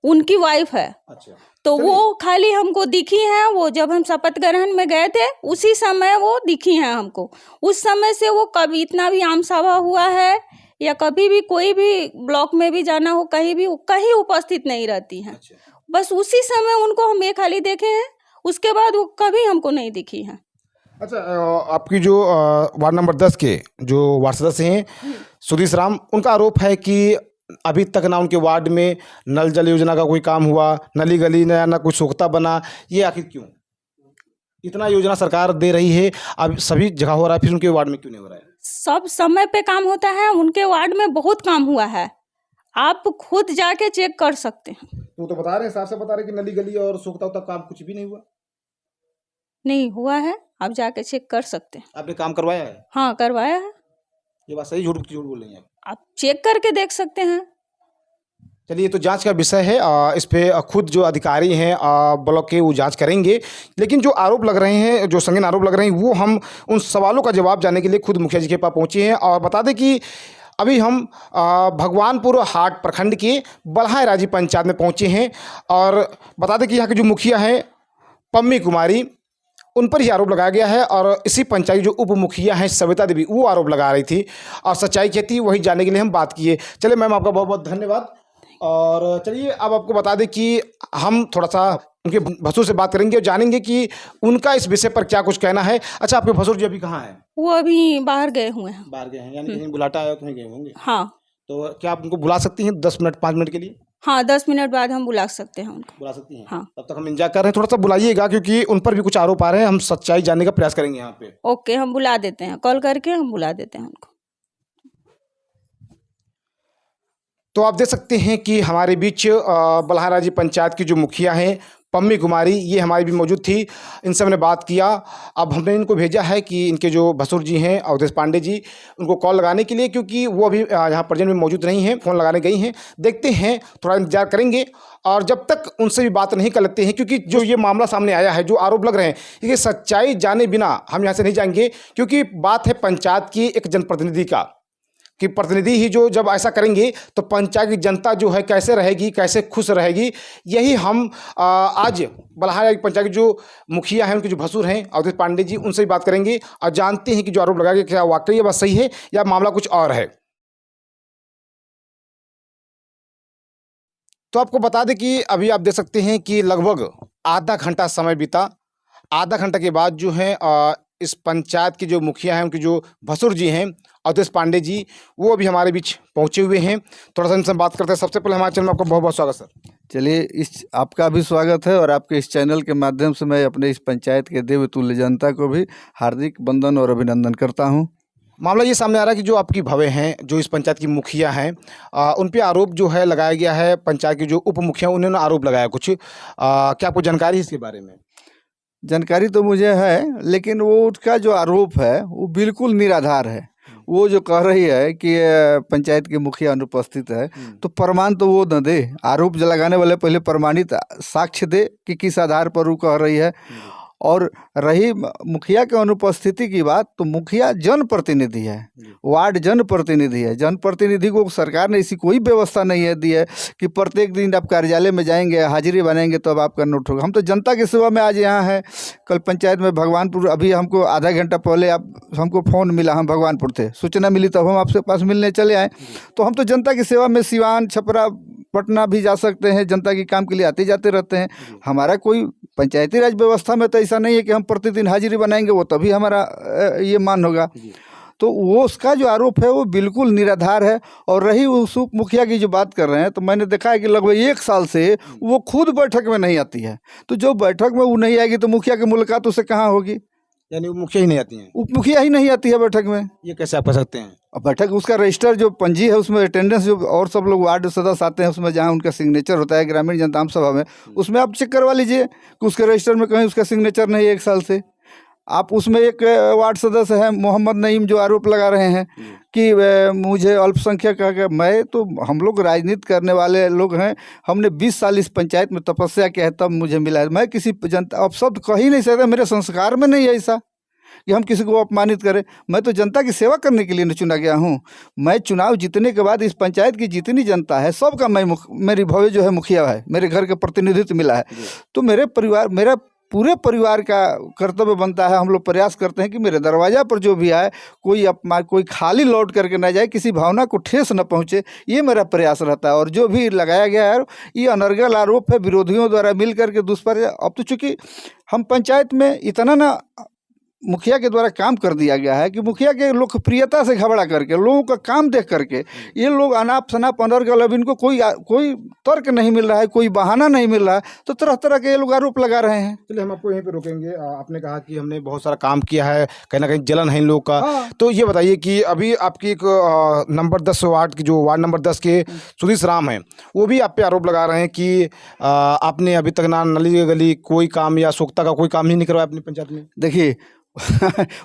[SPEAKER 3] उनकी वाइफ है।
[SPEAKER 1] अच्छा,
[SPEAKER 3] तो वो खाली हमको दिखी है, वो जब हम शपथ ग्रहण में गए थे उसी समय वो दिखी हैं हमको। उस समय से वो कभी इतना भी आम सभा हुआ है या कभी भी कोई भी ब्लॉक में भी जाना हो, कहीं भी कहीं उपस्थित नहीं रहती हैं। बस उसी समय उनको हम एक खाली देखे हैं, उसके बाद वो कभी हमको नहीं दिखी हैं।
[SPEAKER 1] अच्छा, आपकी जो वार्ड नंबर 10 के जो वार्ड सदस्य हैं सुदेश राम, उनका आरोप है कि अभी तक ना उनके वार्ड में नल जल योजना का कोई काम हुआ, नली गली ना कुछ सोखता बना। ये आखिर क्यों? इतना योजना सरकार दे रही है, अब सभी जगह हो रहा है, फिर उनके वार्ड में क्यों नहीं हो रहा है?
[SPEAKER 3] सब समय पे काम होता है, उनके वार्ड में बहुत काम हुआ है, आप खुद जाके चेक कर सकते हैं।
[SPEAKER 1] तो बता रहे हैं, साफ साफ बता रहे हैं कि नली गली और सोखता उखता काम कुछ भी नहीं हुआ।
[SPEAKER 3] नहीं हुआ है, आप जाके चेक कर सकते हैं।
[SPEAKER 1] आपने काम करवाया है?
[SPEAKER 3] हाँ, करवाया है।
[SPEAKER 1] ये बात सही, झूठ बोल रही हैं
[SPEAKER 3] आप चेक करके देख सकते हैं।
[SPEAKER 1] चलिए, ये तो जांच का विषय है, इस पे खुद जो अधिकारी हैं ब्लॉक के वो जांच करेंगे, लेकिन जो आरोप लग रहे हैं, जो संगीन आरोप लग रहे हैं, वो हम उन सवालों का जवाब जानने के लिए खुद मुखिया जी के पास पहुँचे हैं। और बता दें कि अभी हम भगवानपुर हाट प्रखंड के बलहाय राजी पंचायत में पहुँचे हैं, और बता दें कि यहाँ के जो मुखिया हैं पम्मी कुमारी, उन पर ही आरोप लगाया गया है, और इसी पंचायत जो उप मुखिया हैं सविता देवी, वो आरोप लगा रही थी, और सच्चाई क्या थी वही जानने के लिए हम बात किए। चलिए मैम, आपका बहुत बहुत धन्यवाद। और चलिए अब आपको बता दें कि हम थोड़ा सा उनके भसुर से बात करेंगे और जानेंगे कि उनका इस विषय पर क्या कुछ कहना है। अच्छा, आपके भसुर जी अभी कहाँ हैं?
[SPEAKER 3] वो अभी बाहर गए हुए हैं।
[SPEAKER 1] बाहर गए हैं, यानी कहीं बुलाटा आया तो नहीं गए होंगे?
[SPEAKER 3] हाँ।
[SPEAKER 1] तो क्या आप उनको बुला सकती हैं 10 मिनट 5 मिनट के लिए?
[SPEAKER 3] हाँ, 10 मिनट बाद हम बुला सकते हैं उनको।
[SPEAKER 1] बुला सकती हैं?
[SPEAKER 3] हाँ।
[SPEAKER 1] तब तक हम इंतजार कर रहे हैं, थोड़ा सा बुलाइएगा, क्योंकि उन पर भी कुछ आरोप आ रहे हैं, हम सच्चाई जानने का प्रयास करेंगे यहाँ पे।
[SPEAKER 3] ओके, हम बुला देते हैं, कॉल करके हम बुला देते हैं उनको।
[SPEAKER 1] तो आप देख सकते हैं कि हमारे बीच बल्हाराजी पंचायत की जो मुखिया हैं पम्मी कुमारी, ये हमारी भी मौजूद थी। इनसे हमने बात किया। अब हमने इनको भेजा है कि इनके जो भसुर जी हैं अवधेश पांडे जी, उनको कॉल लगाने के लिए, क्योंकि वो अभी यहाँ प्रेजेंट में मौजूद नहीं हैं, फ़ोन लगाने गई हैं। देखते हैं, थोड़ा इंतजार करेंगे और जब तक उनसे भी बात नहीं कर लेते हैं, क्योंकि जो ये मामला सामने आया है, जो आरोप लग रहे हैं, ये सच्चाई जाने बिना हम यहाँ से नहीं जाएंगे। क्योंकि बात है पंचायत की एक जनप्रतिनिधि का, कि प्रतिनिधि ही जो जब ऐसा करेंगे तो पंचायत की जनता जो है कैसे रहेगी, कैसे खुश रहेगी। यही हम आज बल्हाराजी पंचायत के जो मुखिया हैं, उनके जो भसुर हैं अवधेश पांडे जी, उनसे भी बात करेंगे और जानते हैं कि जो आरोप लगाया गया क्या वाकई ये बात सही है या मामला कुछ और है। तो आपको बता दें कि अभी आप देख सकते हैं कि लगभग आधा घंटा समय बीता। आधा घंटा के बाद जो है इस पंचायत के जो मुखिया हैं, उनके जो भसुर जी हैं अवधेश पांडे जी, वो अभी हमारे बीच पहुंचे हुए हैं। थोड़ा सा इनसे बात करते हैं। सबसे पहले हमारे चैनल में आपका बहुत बहुत स्वागत सर।
[SPEAKER 4] चलिए, इस आपका भी स्वागत है और आपके इस चैनल के माध्यम से मैं अपने इस पंचायत के देवतुल्य जनता को भी हार्दिक वंदन और अभिनंदन करता हूं।
[SPEAKER 1] मामला ये सामने आ रहा है कि जो आपकी भवे हैं, जो इस पंचायत की मुखिया हैं, उन पे आरोप जो है लगाया गया है। पंचायत के जो उप मुखिया उन्होंने आरोप लगाया कुछ, क्या आपको जानकारी है इसके बारे में?
[SPEAKER 4] जानकारी तो मुझे है, लेकिन वो उसका जो आरोप है वो बिल्कुल निराधार है। वो जो कह रही है कि पंचायत के मुखिया अनुपस्थित है, तो प्रमाण तो वो न दे। आरोप जो लगाने वाले पहले प्रमाणित साक्ष्य दे कि किस आधार पर वो कह रही है। और रही मुखिया के अनुपस्थिति की बात, तो मुखिया जनप्रतिनिधि है, वार्ड जनप्रतिनिधि है। जनप्रतिनिधि को सरकार ने ऐसी कोई व्यवस्था नहीं है दी है कि प्रत्येक दिन आप कार्यालय में जाएंगे, हाजिरी बनाएंगे तो अब आपका नोट होगा। हम तो जनता की सेवा में आज यहाँ हैं। कल पंचायत में भगवानपुर, अभी हमको आधा घंटा पहले हमको फ़ोन मिला, हम भगवानपुर थे, सूचना मिली तब हम आपसे पास मिलने चले आए। तो हम तो जनता की सेवा में सिवान, छपरा, पटना भी जा सकते हैं, जनता के काम के लिए आते जाते रहते हैं। हमारा कोई पंचायती राज व्यवस्था में तो ऐसा नहीं है कि हम प्रतिदिन हाजिरी बनाएंगे, वो तभी हमारा ये मान होगा। तो वो उसका जो आरोप है वो बिल्कुल निराधार है। और रही उस उप मुखिया की जो बात कर रहे हैं, तो मैंने देखा है कि लगभग 1 साल से वो खुद बैठक में नहीं आती है। तो जो बैठक में वो नहीं आएगी तो मुखिया की मुलाकात उससे कहाँ होगी?
[SPEAKER 1] यानी वो मुखिया ही नहीं आती हैं?
[SPEAKER 4] उप मुखिया ही नहीं आती है बैठक में।
[SPEAKER 1] ये कैसे आप कह सकते हैं?
[SPEAKER 4] बैठक, उसका रजिस्टर जो पंजी है उसमें अटेंडेंस, जो और सब लोग वार्ड सदस्य आते हैं उसमें जहाँ उनका सिग्नेचर होता है ग्रामीण जनता आम सभा में, उसमें आप चेक करवा लीजिए कि उसके रजिस्टर में कहीं उसका सिग्नेचर नहीं है 1 साल से। आप उसमें एक वार्ड सदस्य हैं मोहम्मद नईम, जो आरोप लगा रहे हैं कि मुझे अल्पसंख्यक कहा। मैं तो, हम लोग राजनीति करने वाले लोग हैं, हमने 20 साल इस पंचायत में तपस्या किया है तब मुझे मिला है। मैं किसी जनता अपशब्द कह ही नहीं सकता, मेरे संस्कार में नहीं है ऐसा कि हम किसी को अपमानित करें। मैं तो जनता की सेवा करने के लिए न चुना गया हूँ। मैं चुनाव जीतने के बाद इस पंचायत की जितनी जनता है सबका मेरी भव्य जो है मुखिया है, मेरे घर का प्रतिनिधित्व मिला है। तो मेरा पूरे परिवार का कर्तव्य बनता है, हम लोग प्रयास करते हैं कि मेरे दरवाज़ा पर जो भी आए कोई खाली लौट करके ना जाए, किसी भावना को ठेस न पहुँचे, ये मेरा प्रयास रहता है। और जो भी लगाया गया है ये अनर्गल आरोप है, विरोधियों द्वारा मिल करके दुष्प्रचार। अब तो चूँकि हम पंचायत में इतना ना मुखिया के द्वारा काम कर दिया गया है कि मुखिया के लोकप्रियता से घबरा करके, लोगों का काम देख करके ये लोग अनाप शनाप अनर्गल, अब इनको कोई तर्क नहीं मिल रहा है, कोई बहाना नहीं मिल रहा है, तो तरह तरह के ये लोग आरोप लगा रहे हैं।
[SPEAKER 1] चलिए, हम आपको यहीं पे रोकेंगे। आपने कहा कि हमने बहुत सारा काम किया है, कहीं ना कहीं जलन है इन लोगों का।
[SPEAKER 4] हाँ।
[SPEAKER 1] तो ये बताइए कि अभी आपकी एक नंबर 10 वार्ड की, जो वार्ड नंबर 10 के सुधीश राम हैं, वो भी आप पे आरोप लगा रहे हैं कि आपने अभी तक ना नली गली कोई काम या सोख्ता का कोई काम ही नहीं करवाया अपनी पंचायत में।
[SPEAKER 4] देखिए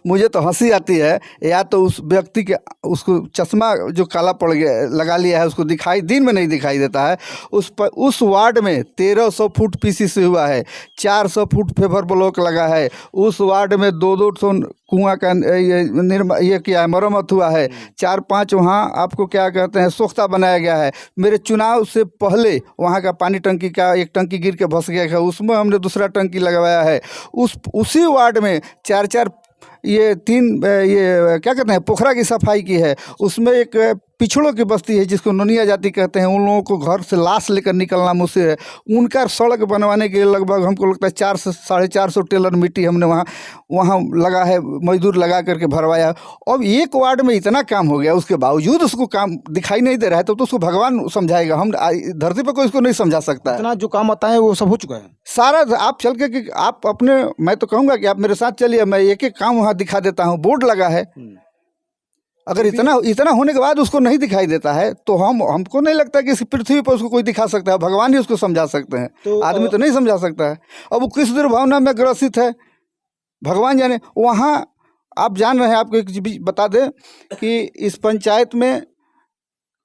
[SPEAKER 4] मुझे तो हंसी आती है, या तो उस व्यक्ति के, उसको चश्मा जो काला पड़ गया लगा लिया है, उसको दिन में नहीं दिखाई देता है। उस वार्ड में 1300 फुट पीसीसी हुआ है, 400 फुट फेवर ब्लॉक लगा है। उस वार्ड में 200 कुआं का ये किया है, मरम्मत हुआ है। 4-5 वहाँ आपको क्या कहते हैं सोख्ता बनाया गया है। मेरे चुनाव से पहले वहाँ का पानी टंकी का एक टंकी गिर के धंस गया है, उसमें हमने दूसरा टंकी लगवाया है। उसी वार्ड में 4-4 ये क्या कहते हैं पोखरा की सफाई की है। उसमें एक पिछड़ों की बस्ती है जिसको नोनिया जाति कहते हैं, उन लोगों को घर से लाश लेकर निकलना मुश्किल है। उनका सड़क बनवाने के लिए लगभग हमको लगता है 400 से 450 टेलर मिट्टी हमने वहाँ लगा है, मजदूर लगा करके भरवाया। अब एक वार्ड में इतना काम हो गया, उसके बावजूद उसको काम दिखाई नहीं दे रहा है, तो उसको भगवान समझाएगा। हम धरती पर कोई इसको नहीं समझा सकता है।
[SPEAKER 1] इतना जो काम आता है वो सब हो चुका है
[SPEAKER 4] सारा। आप चल के कि आप अपने, मैं तो कहूँगा कि आप मेरे साथ चलिए, मैं एक एक काम वहाँ दिखा देता हूँ। बोर्ड लगा है, अगर इतना इतना होने के बाद उसको नहीं दिखाई देता है तो हमको नहीं लगता कि इस पृथ्वी पर उसको कोई दिखा सकता है। भगवान ही उसको समझा सकते हैं,
[SPEAKER 1] तो
[SPEAKER 4] आदमी तो नहीं समझा सकता है। अब वो किस दुर्भावना में ग्रसित है भगवान जाने। वहाँ आप जान रहे हैं, आपको एक चीज बता दें कि इस पंचायत में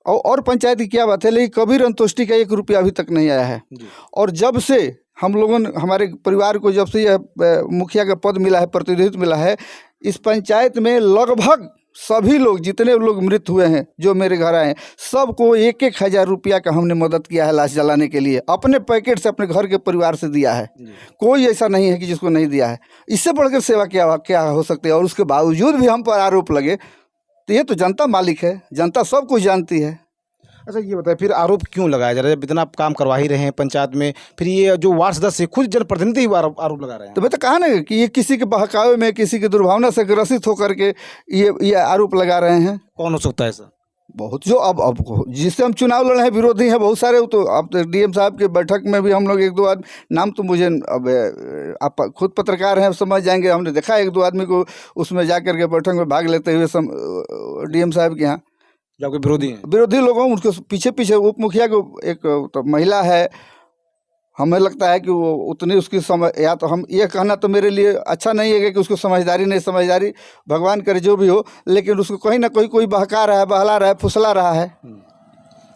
[SPEAKER 4] और पंचायत की क्या बात है, लेकिन कभी अंतोष्टि का 1 रुपया अभी तक नहीं आया है। और जब से हम लोगों ने, हमारे परिवार को जब से यह मुखिया का पद मिला है, प्रतिनिधित्व मिला है, इस पंचायत में लगभग सभी लोग, जितने लोग मृत हुए हैं, जो मेरे घर आए हैं, सबको 1-1 हज़ार रुपया का हमने मदद किया है लाश जलाने के लिए। अपने पैकेट से, अपने घर के परिवार से दिया है। कोई ऐसा नहीं है कि जिसको नहीं दिया है। इससे बढ़कर सेवा क्या हो सकती है। और उसके बावजूद भी हम पर आरोप लगे, तो ये तो जनता मालिक है, जनता सब कुछ जानती है।
[SPEAKER 1] अच्छा ये बताइए, फिर आरोप क्यों लगाया जा रहा है? जब इतना आप काम करवा ही रहे हैं पंचायत में, फिर ये जो वार्ड सदस्य है, खुद जनप्रतिनिधि ही आरोप लगा रहे हैं।
[SPEAKER 4] तो मैं तो कहा ना कि ये किसी के बहकावे में, किसी की दुर्भावना से ग्रसित होकर के ये आरोप लगा रहे हैं।
[SPEAKER 1] कौन हो सकता है ऐसा?
[SPEAKER 4] बहुत, जो अब जिससे हम चुनाव लड़े हैं, विरोधी हैं बहुत सारे। तो अब तो डीएम साहब के बैठक में भी हम लोग 1-2 आदमी, नाम तो मुझे, अब आप खुद पत्रकार हैं, समझ जाएंगे। हमने देखा 1-2 आदमी को उसमें जा कर के बैठक में भाग लेते हुए डीएम साहब के यहाँ।
[SPEAKER 1] जो आपके विरोधी हैं,
[SPEAKER 4] विरोधी लोगों, उनके पीछे उप मुखिया को, एक तो महिला है, हमें लगता है कि वो उतनी उसकी समझ, या तो हम ये कहना तो मेरे लिए अच्छा नहीं है कि उसको समझदारी नहीं, समझदारी भगवान करे जो भी हो, लेकिन उसको कहीं ना कोई बहका रहा है, बहला रहा है, फुसला रहा है।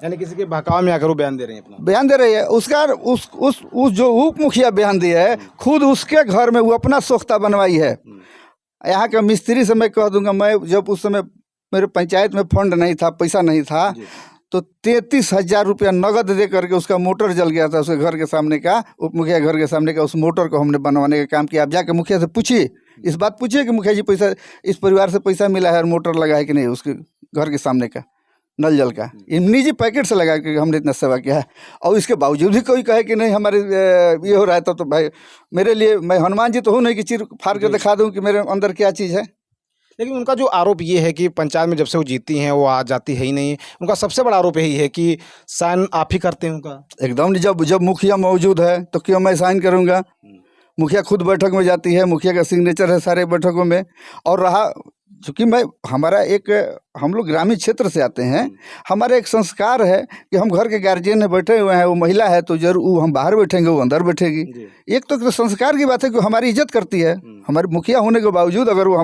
[SPEAKER 1] यानी किसी के बहकावे में आकर वो बयान दे रहे हैं, अपना
[SPEAKER 4] बयान दे रही है। उसका उस जो उप मुखिया बयान दिया है, खुद उसके घर में वो अपना सोख्ता बनवाई है। यहाँ के मिस्त्री से मैं कह दूंगा, मैं जब उस समय मेरे पंचायत में फंड नहीं था, पैसा नहीं था, तो 33,000 रुपया नगद दे करके उसका मोटर जल गया था, उसके घर के सामने का, उप मुखिया घर के सामने का। उस मोटर को हमने बनवाने का काम किया। आप जाकर मुखिया से पूछिए, इस बात पूछिए कि मुखिया जी पैसा, इस परिवार से पैसा मिला है और मोटर लगा है कि नहीं, उसके घर के सामने का नल जल का। निजी पैकेट से लगा के हमने इतना सेवा किया है। और इसके बावजूद भी कोई कहे कि नहीं हमारे ये हो रहा है, तो भाई मेरे लिए, मैं हनुमान जी तो हूँ नहीं कि चीर फाड़ के दिखा दूँ कि मेरे अंदर क्या चीज़ है।
[SPEAKER 1] लेकिन उनका जो आरोप ये है कि पंचायत में जब से वो जीती हैं वो आ जाती है ही नहीं। उनका सबसे बड़ा आरोप यही है कि साइन आप ही करते हैं उनका।
[SPEAKER 4] एकदम, जब मुखिया मौजूद है तो क्यों मैं साइन करूंगा। मुखिया खुद बैठक में जाती है, मुखिया का सिग्नेचर है सारे बैठकों में। और रहा, चूँकि हम लोग ग्रामीण क्षेत्र से आते हैं, हमारा एक संस्कार है कि हम घर के गार्जियन में बैठे हुए हैं, वो महिला है तो जरूर हम बाहर बैठेंगे, वो अंदर बैठेगी। एक तो संस्कार की बात है कि हमारी इज्जत करती है। हमारे मुखिया होने के बावजूद अगर वो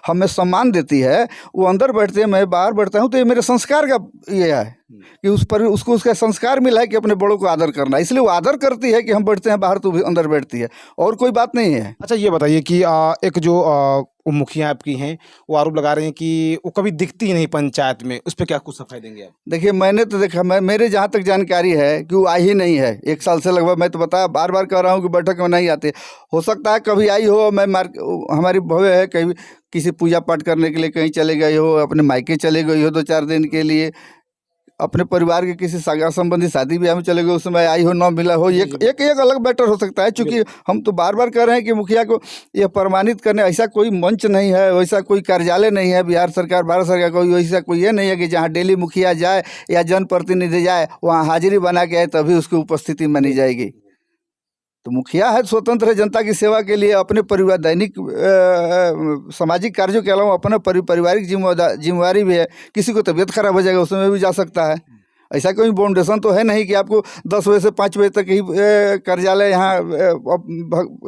[SPEAKER 4] हमें सम्मान देती है, वो अंदर बैठते हैं, मैं बाहर बैठता हूँ, तो ये मेरे संस्कार का ये है कि उसको उसका संस्कार मिला है कि अपने बड़ों को आदर करना। इसलिए वो आदर करती है कि हम बैठते हैं बाहर, तो अंदर बैठती है, और कोई बात नहीं है।
[SPEAKER 1] अच्छा ये बताइए कि एक जो मुखिया आपकी हैं, वो आरोप लगा रहे हैं कि वो कभी दिखती ही नहीं पंचायत में, उस पर क्या कुछ सफाई देंगे आप?
[SPEAKER 4] देखिए, मैंने तो देखा, मेरे जहाँ तक जानकारी है कि वो आई ही नहीं है 1 साल से लगभग। मैं तो बार बार कह रहा हूँ कि बैठक में नहीं आते। हो सकता है कभी आई हो, हमारी भव्य है, कहीं किसी पूजा पाठ करने के लिए कहीं चले गई हो, अपने मायके चले गई हो 2-4 दिन के लिए, अपने परिवार के किसी सगा संबंधी शादी ब्याह में चले गए, उस समय आई हो, ना मिला हो, एक अलग मैटर हो सकता है। क्योंकि हम तो बार बार कह रहे हैं कि मुखिया को ये प्रमाणित करने ऐसा कोई मंच नहीं है, वैसा कोई कार्यालय नहीं है बिहार सरकार, भारत सरकार कोई वैसा कोई ये नहीं है कि जहाँ डेली मुखिया जाए या जनप्रतिनिधि जाए, वहाँ हाजिरी बना के आए तभी उसकी उपस्थिति मानी जाएगी। तो मुखिया है, स्वतंत्र है, जनता की सेवा के लिए अपने परिवार, दैनिक सामाजिक कार्यों के अलावा अपना पारिवारिक जिम्मेवारी भी है। किसी को तबीयत खराब हो जाएगा, उसमें भी जा सकता है। ऐसा कोई बाउंडेशन तो है नहीं कि आपको 10 बजे से 5 बजे तक ही कार्यालय यहाँ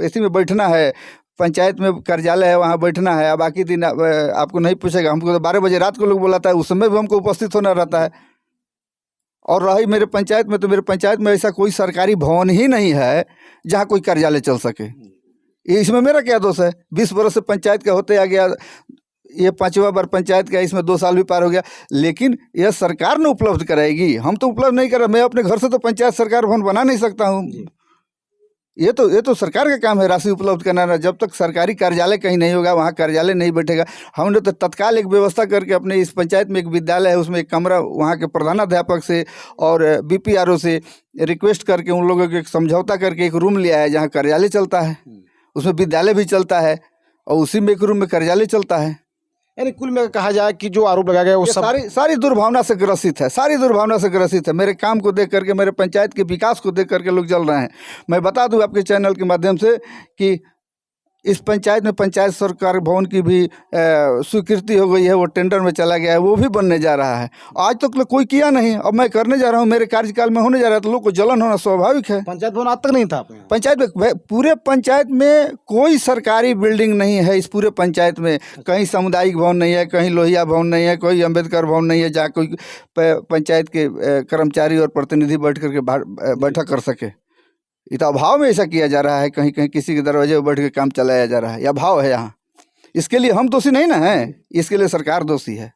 [SPEAKER 4] ऐसे में बैठना है, पंचायत में कार्यालय है वहाँ बैठना है, बाकी दिन आपको नहीं पूछेगा। हमको तो 12 बजे रात को लोग बुलाता है, उस समय भी हमको उपस्थित होना रहता है। और रही मेरे पंचायत में, तो मेरे पंचायत में ऐसा कोई सरकारी भवन ही नहीं है जहाँ कोई कार्यालय चल सके। इसमें मेरा क्या दोष है? 20 बरस से पंचायत का होते आ गया, ये 5वां बार पंचायत का, इसमें 2 साल भी पार हो गया। लेकिन यह सरकार ने उपलब्ध कराएगी, हम तो उपलब्ध नहीं कर रहे। मैं अपने घर से तो पंचायत सरकार भवन बना नहीं सकता हूँ। ये तो सरकार का काम है राशि उपलब्ध करना। जब तक सरकारी कार्यालय कहीं नहीं होगा, वहाँ कार्यालय नहीं बैठेगा। हमने तो तत्काल एक व्यवस्था करके अपने इस पंचायत में एक विद्यालय है, उसमें एक कमरा वहाँ के प्रधानाध्यापक से और BPRO से रिक्वेस्ट करके उन लोगों के समझौता करके एक रूम लिया है जहाँ कार्यालय चलता है, उसमें विद्यालय भी चलता है और उसी में एक रूम में कार्यालय चलता है।
[SPEAKER 1] यानी कुल में कहा जाए कि जो आरोप लगाया गया वो सब
[SPEAKER 4] सारी दुर्भावना से ग्रसित है, सारी दुर्भावना से ग्रसित है। मेरे काम को देख करके, मेरे पंचायत के विकास को देख करके लोग जल रहे हैं। मैं बता दूं आपके चैनल के माध्यम से कि इस पंचायत में पंचायत सरकार भवन की भी स्वीकृति हो गई है, वो टेंडर में चला गया है, वो भी बनने जा रहा है। आज तक तो कोई किया नहीं, अब मैं करने जा रहा हूँ, मेरे कार्यकाल में होने जा रहा है, तो लोग को जलन होना स्वाभाविक है।
[SPEAKER 1] पंचायत भवन आज तक नहीं था आपके यहाँ?
[SPEAKER 4] पंचायत में, पूरे पंचायत में कोई सरकारी बिल्डिंग नहीं है। इस पूरे पंचायत में कहीं सामुदायिक भवन नहीं है, कहीं लोहिया भवन नहीं है, कोई अम्बेडकर भवन नहीं है जहाँ कोई पंचायत के कर्मचारी और प्रतिनिधि बैठ करके बैठक कर सके। ये तो अभाव में ऐसा किया जा रहा है, कहीं कहीं किसी के दरवाजे पर बैठ के काम चलाया जा रहा है, यह अभाव है यहाँ। इसके लिए हम दोषी नहीं ना है, इसके लिए सरकार दोषी है।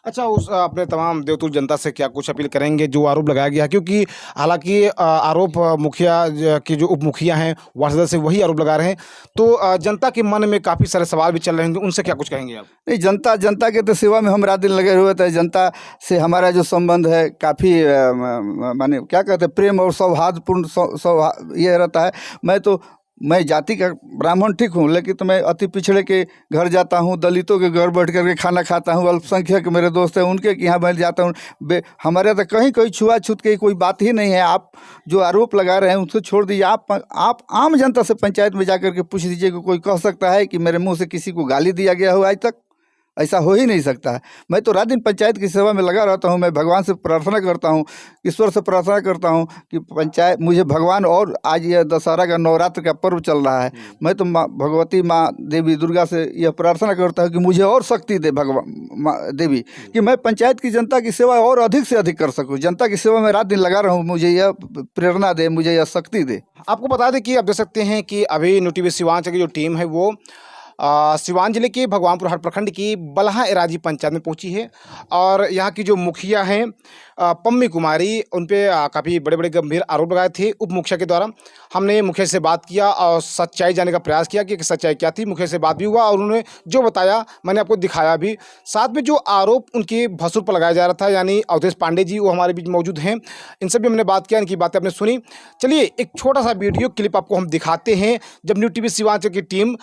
[SPEAKER 1] अच्छा, उस अपने तमाम देवतुल जनता से क्या कुछ अपील करेंगे जो आरोप लगाया गया है? क्योंकि हालांकि आरोप मुखिया की जो उप मुखिया हैं वार्ड सदस्य वही आरोप लगा रहे हैं, तो जनता के मन में काफ़ी सारे सवाल भी चल रहे हैं, उनसे क्या कुछ कहेंगे आप?
[SPEAKER 4] नहीं, जनता के तो सेवा में हम रात दिन लगे हुए थे। जनता से हमारा जो संबंध है काफ़ी माने क्या कहते हैं, प्रेम और सौहार्दपूर्ण ये रहता है। मैं जाति का ब्राह्मण ठीक हूँ, लेकिन तो मैं अति पिछड़े के घर जाता हूँ, दलितों के घर बैठ करके खाना खाता हूँ, अल्पसंख्यक मेरे दोस्त हैं उनके यहाँ मैं जाता हूँ। हमारे तो कहीं कोई छुआछूत की कोई बात ही नहीं है। आप जो आरोप लगा रहे हैं उसको छोड़ दीजिए। आप आम जनता से पंचायत में जाकर के पूछ दीजिए कि कोई कह सकता है कि मेरे मुँह से किसी को गाली दिया गया हो? आज तक ऐसा हो ही नहीं सकता है। मैं तो रात दिन पंचायत की सेवा में लगा रहता हूँ। मैं भगवान से प्रार्थना करता हूँ, ईश्वर से प्रार्थना करता हूँ कि पंचायत मुझे भगवान, और आज यह दशहरा का नवरात्र का पर्व चल रहा है, मैं तो भगवती माँ देवी दुर्गा से यह प्रार्थना करता हूँ कि मुझे और शक्ति दे भगवान देवी, कि मैं पंचायत की जनता की सेवा और अधिक से अधिक कर सकूँ। जनता की सेवा में रात दिन लगा रहा हूँ, मुझे यह प्रेरणा दे, मुझे यह शक्ति दे।
[SPEAKER 1] आपको बता दें कि आप देख सकते हैं कि अभी न्यू टीवी सिवान की जो टीम है वो सिवान जिले के भगवानपुर हाट प्रखंड की बलहा एराजी पंचायत में पहुंची है, और यहाँ की जो मुखिया हैं पम्मी कुमारी, उन पे काफ़ी बड़े बड़े गंभीर आरोप लगाए थे उप मुखिया के द्वारा। हमने मुखिया से बात किया और सच्चाई जानने का प्रयास किया कि सच्चाई क्या थी। मुखिया से बात भी हुआ और उन्होंने जो बताया मैंने आपको दिखाया भी। साथ में जो आरोप उनके भसुर पर लगाया जा रहा था, यानी अवधेश पांडे जी, वो हमारे बीच मौजूद हैं, इनसे भी हमने बात किया, इनकी बातें आपने सुनी। चलिए एक छोटा सा वीडियो क्लिप आपको हम दिखाते हैं, जब न्यू टीवी सिवान की टीम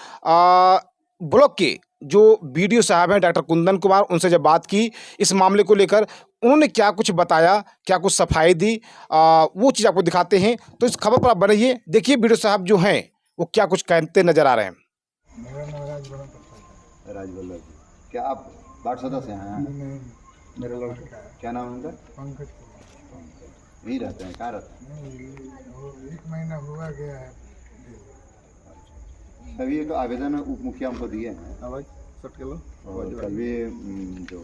[SPEAKER 1] ब्लॉक के जो बीडीओ साहब हैं डॉक्टर कुंदन कुमार, उनसे जब बात की इस मामले को लेकर, उन्होंने क्या कुछ बताया, क्या कुछ सफाई दी, वो चीज़ आपको दिखाते हैं। तो इस खबर पर आप बने रहिए, देखिए बीडीओ साहब जो हैं वो क्या कुछ कहते नजर आ रहे हैं।
[SPEAKER 5] राजवल्लभ, क्या आप वार्ड सदस्य हैं? मेरे लड़का, क्या नाम है उनका?
[SPEAKER 6] पंकज।
[SPEAKER 5] यहीं रहते हैं? कहाँ रहते हैं?
[SPEAKER 6] 1 महीना हुआ गया है।
[SPEAKER 5] अभी एक आवेदन उप मुखिया हमको दिए हैं,
[SPEAKER 4] आवाज़ सेट कर लो।
[SPEAKER 5] और कल भी जो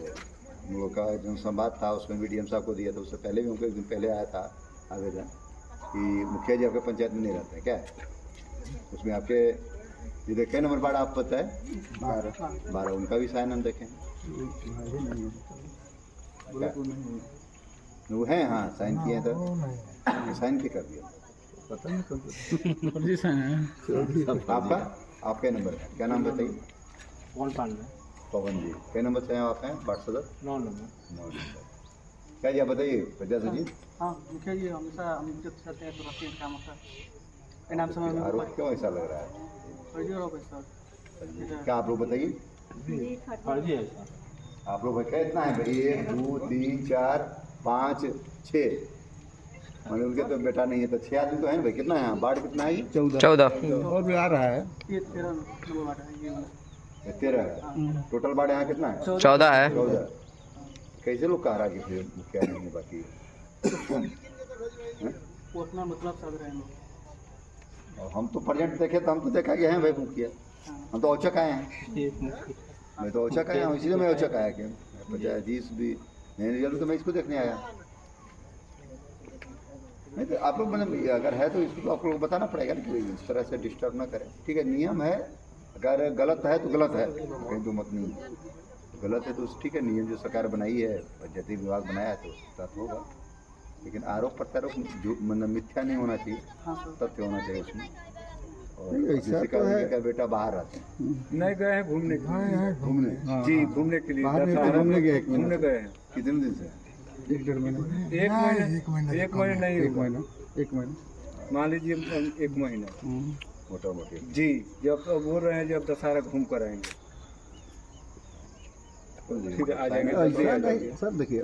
[SPEAKER 5] हम लोग का जनसंवाद था उसमें भी डीएम साहब को दिया था। उससे पहले भी उनको एक दिन पहले आया था आवेदन कि मुखिया जी आपके पंचायत में नहीं रहते हैं क्या? उसमें आपके ये देखें नंबर वार्ड आप पता है 12, उनका भी साइन हम देखें। वो हैं, हाँ साइन किए हैं, तो साइन भी कर दिया।
[SPEAKER 4] पता नहीं
[SPEAKER 5] आपका आपका नंबर है, क्या नाम बताइए? पवन जी, कई नंबर से हैं आप? हैं वार्ड सदस्य 9 नंबर। क्या जी आप बताइए प्रजा जी?
[SPEAKER 7] हाँ मुखिया जी, हमेशा हम इज्जत करते हैं, तो रहते हैं काम का नाम समय
[SPEAKER 5] आरोप क्यों ऐसा लग रहा है? क्या आप लोग बताइए? आप लोग कितना है भाई? 1 2 3 4 5 6, मतलब उनके तो बेटा नहीं है, तो 6 आदमी तो है ना भाई। कितना है वार्ड, कितना है?
[SPEAKER 4] 14 और भी आ रहा है।
[SPEAKER 7] ये 13 नंबर वार्ड है, ये
[SPEAKER 5] 13 है टोटल। वार्ड यहाँ कितना है?
[SPEAKER 8] 14 है।
[SPEAKER 5] 14। कैसे लोग कह रहा कि फिर मुखिया नहीं है बाकी?
[SPEAKER 7] वो अपना मतलब साध रहे हैं लोग।
[SPEAKER 5] और हम तो प्रेजेंट देखे तो हम तो देखा कि हैं भाई मुखिया, हम तो औचक आए हैं। मैं तो औचक आया हूँ, इसलिए मैं औचक आया कि पंचायत भी नहीं जरूर, तो मैं इसको देखने आया। नहीं तो आप लोग मतलब अगर है तो इसको तो आप लोग बताना पड़ेगा ना कि इस तरह से डिस्टर्ब ना करें। ठीक है, नियम है, अगर गलत है तो गलत है, कहीं तो मत नहीं है। तो गलत है तो ठीक है, नियम जो सरकार बनाई है, पंचायती विभाग बनाया है, तो उसके साथ होगा। लेकिन आरोप प्रत्यारोप जो मतलब मिथ्या नहीं होना चाहिए, तथ्य होना चाहिए उसमें। और जिससे का बेटा बाहर रहते हैं,
[SPEAKER 9] नहीं गए हैं घूमने जी, घूमने के लिए
[SPEAKER 4] घूमने गए
[SPEAKER 9] हैं।
[SPEAKER 5] कितने दिन से?
[SPEAKER 4] 1-1.5 महीना।
[SPEAKER 9] एक महीना नहीं,
[SPEAKER 4] 1 महीना
[SPEAKER 9] मान लीजिए 1 महीना
[SPEAKER 5] मोटा मोटी
[SPEAKER 9] जी। जब बोल रहे हैं जब दशहरा घूम कर आएंगे। फिर आ जाएंगे
[SPEAKER 4] ऐसा नहीं सर, देखिए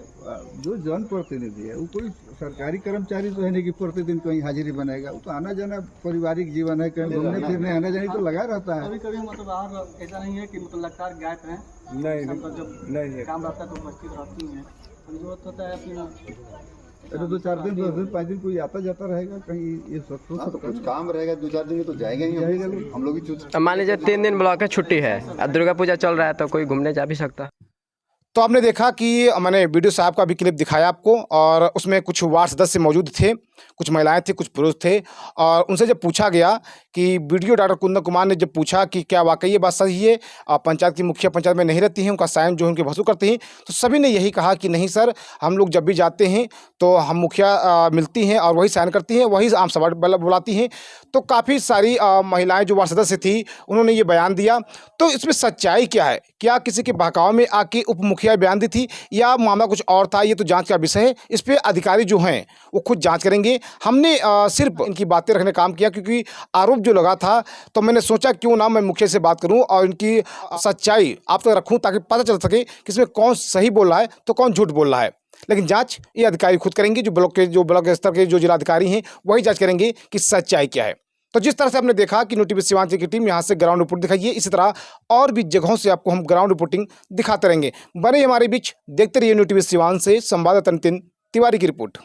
[SPEAKER 4] जो जनप्रतिनिधि है वो कोई सरकारी कर्मचारी तो है नहीं कि प्रतिदिन कहीं हाजिरी बनाएगा। वो तो आना जाना पारिवारिक जीवन है, कहीं घूमने फिरने आना जाने तो लगा रहता है।
[SPEAKER 7] कभी कभी मतलब बाहर ऐसा नहीं है कि मतलब लगातार गायब हैं,
[SPEAKER 9] नहीं
[SPEAKER 7] मतलब जब
[SPEAKER 9] नहीं
[SPEAKER 7] काम रहता है तो उपस्थित रहती हैं, जरूरत होता है अपना
[SPEAKER 4] अरे 2-4 दिन 10 दिन 5 दिन कोई आता जाता रहेगा कहीं, ये सब
[SPEAKER 5] हाँ, तो कुछ काम रहेगा 2-4 दिन तो जाएगा ही, हम लोग ही चूज।
[SPEAKER 8] अब मान लीजिए 3 दिन ब्लॉक है, छुट्टी है, अब दुर्गा पूजा चल रहा है तो कोई घूमने जा भी सकता है।
[SPEAKER 1] तो आपने देखा कि मैंने वीडियो साहब का भी क्लिप दिखाया आपको, और उसमें कुछ वार्ड सदस्य मौजूद थे, कुछ महिलाएं थी, कुछ पुरुष थे, और उनसे जब पूछा गया कि वीडियो डॉक्टर कुंदन कुमार ने जब पूछा कि क्या वाकई ये बात सही है, पंचायत की मुखिया पंचायत में नहीं रहती हैं, उनका साइन जो है उनके भसू करते हैं, तो सभी ने यही कहा कि नहीं सर, हम लोग जब भी जाते हैं तो हम मुखिया मिलती हैं और वही साइन करती हैं, वही आम सभा बुलाती हैं। तो काफ़ी सारी महिलाएं जो वार्ड सदस्य थी उन्होंने ये बयान दिया। तो इसमें सच्चाई क्या है? क्या किसी के बहकाव में आके उप मुखिया बयान दी थी या मामला कुछ और था? ये तो जांच का विषय है, इस पर अधिकारी जो हैं वो खुद जांच करेंगे। हमने सिर्फ इनकी बातें रखने काम किया क्योंकि आरोप जो लगा था, तो मैंने सोचा क्यों ना मैं मुखिया से बात करूं और इनकी सच्चाई आप तक रखूं ताकि पता चल सके कि इसमें कौन सही बोल रहा है तो कौन झूठ बोल रहा है। लेकिन जांच ये अधिकारी खुद करेंगे, जो ब्लॉक स्तर के जो जिलाधिकारी हैं वही जांच करेंगे कि सच्चाई क्या है। तो जिस तरह से आपने देखा कि न्यू टीवी सीवांचल की टीम यहाँ से ग्राउंड रिपोर्ट दिखाई है, इसी तरह और भी जगहों से आपको हम ग्राउंड रिपोर्टिंग दिखाते रहेंगे। बने हमारे बीच, देखते रहिए न्यू टीवी सीवांचल से संवाददाता नितिन तिवारी की रिपोर्ट।